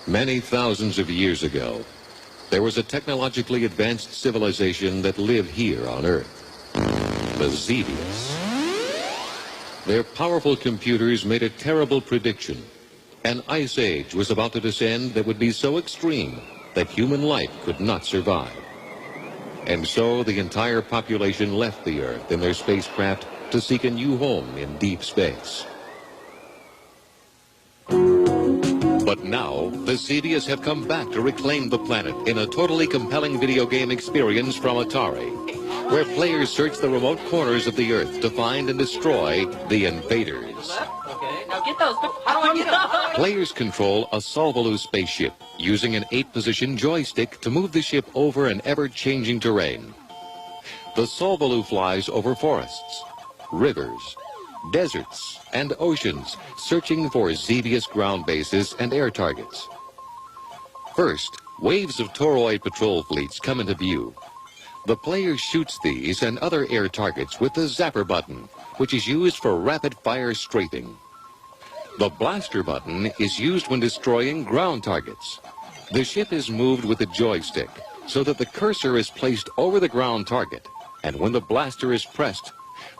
Many thousands of years ago, there was a technologically advanced civilization that lived here on Earth, the Xevious. Their powerful computers made a terrible prediction. An ice age was about to descend that would be so extreme that human life could not survive. And so the entire population left the Earth in their spacecraft to seek a new home in deep space. But now, the Xevious have come back to reclaim the planet in a totally compelling video game experience from Atari, where players search the remote corners of the Earth to find and destroy the invaders. Okay, now get those. How do I get them? Players control a Solvolou spaceship using an 8-position joystick to move the ship over an ever-changing terrain. The Solvolou flies over forests, rivers, deserts, and oceans, searching for Xevious ground bases and air targets. First, waves of toroid patrol fleets come into view. The player shoots these and other air targets with the zapper button, which is used for rapid-fire strafing. The blaster button is used when destroying ground targets. The ship is moved with the joystick so that the cursor is placed over the ground target, and when the blaster is pressed,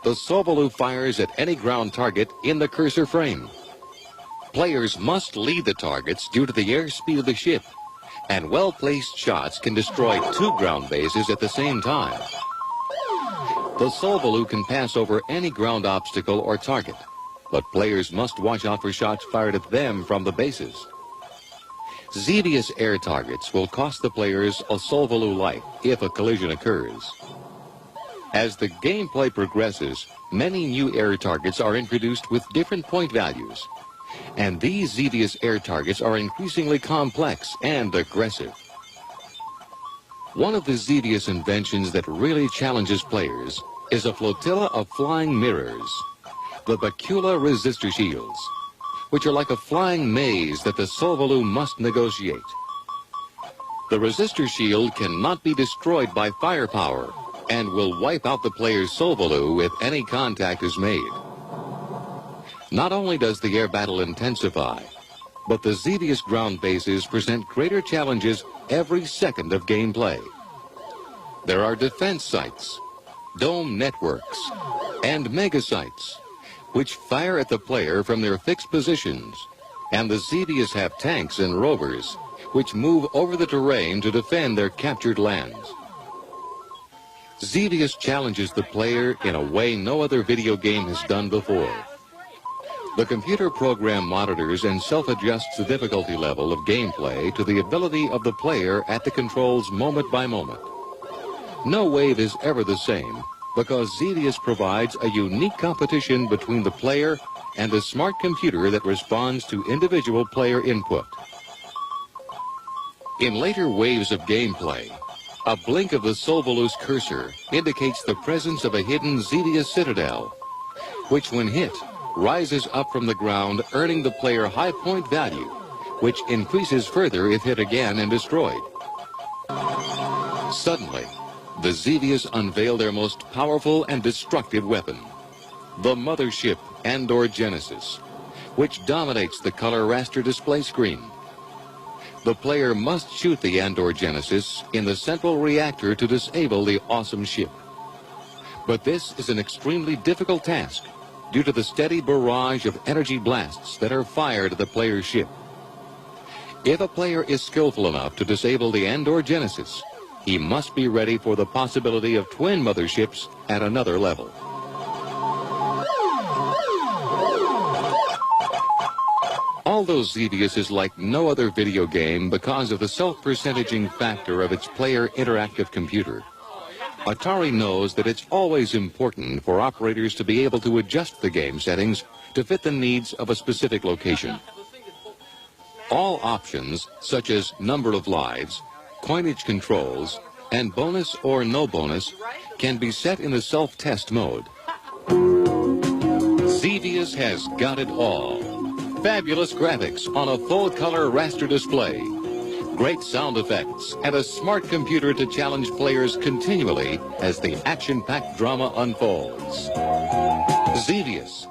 the Solvolou fires at any ground target in the cursor frame. Players must lead the targets due to the airspeed of the ship, and well-placed shots can destroy 2 ground bases at the same time. The Solvolou can pass over any ground obstacle or target, but players must watch out for shots fired at them from the bases. Xevious air targets will cost the players a Solvolou life if a collision occurs. As the gameplay progresses, many new air targets are introduced with different point values, and these Xevious air targets are increasingly complex and aggressive. One of the Xevious inventions that really challenges players is a flotilla of flying mirrors, the Bacula resistor shields, which are like a flying maze that the Solvolou must negotiate. The resistor shield cannot be destroyed by firepower and will wipe out the player's Solvolou if any contact is made. Not only does the air battle intensify, but the Xevious ground bases present greater challenges every second of gameplay. There are defense sites, dome networks, and mega sites, which fire at the player from their fixed positions, and the Xevious have tanks and rovers, which move over the terrain to defend their captured lands. Xevious challenges the player in a way no other video game has done before. The computer program monitors and self-adjusts the difficulty level of gameplay to the ability of the player at the controls moment by moment. No wave is ever the same, because Xevious provides a unique competition between the player and a smart computer that responds to individual player input. In later waves of gameplay, a blink of the Solvolou's cursor indicates the presence of a hidden Xevious citadel, which when hit, rises up from the ground, earning the player high point value, which increases further if hit again and destroyed. Suddenly, the Xevious unveil their most powerful and destructive weapon, the mothership Andor Genesis, which dominates the color raster display screen. The player must shoot the Andor Genesis in the central reactor to disable the awesome ship. But this is an extremely difficult task due to the steady barrage of energy blasts that are fired at the player's ship. If a player is skillful enough to disable the Andor Genesis, he must be ready for the possibility of twin motherships at another level. Although Xevious is like no other video game because of the self-percentaging factor of its player interactive computer, Atari knows that it's always important for operators to be able to adjust the game settings to fit the needs of a specific location. All options, such as number of lives, coinage controls, and bonus or no bonus, can be set in the self-test mode. Xevious has got it all. Fabulous graphics on a full-color raster display, great sound effects, and a smart computer to challenge players continually as the action-packed drama unfolds. Xevious,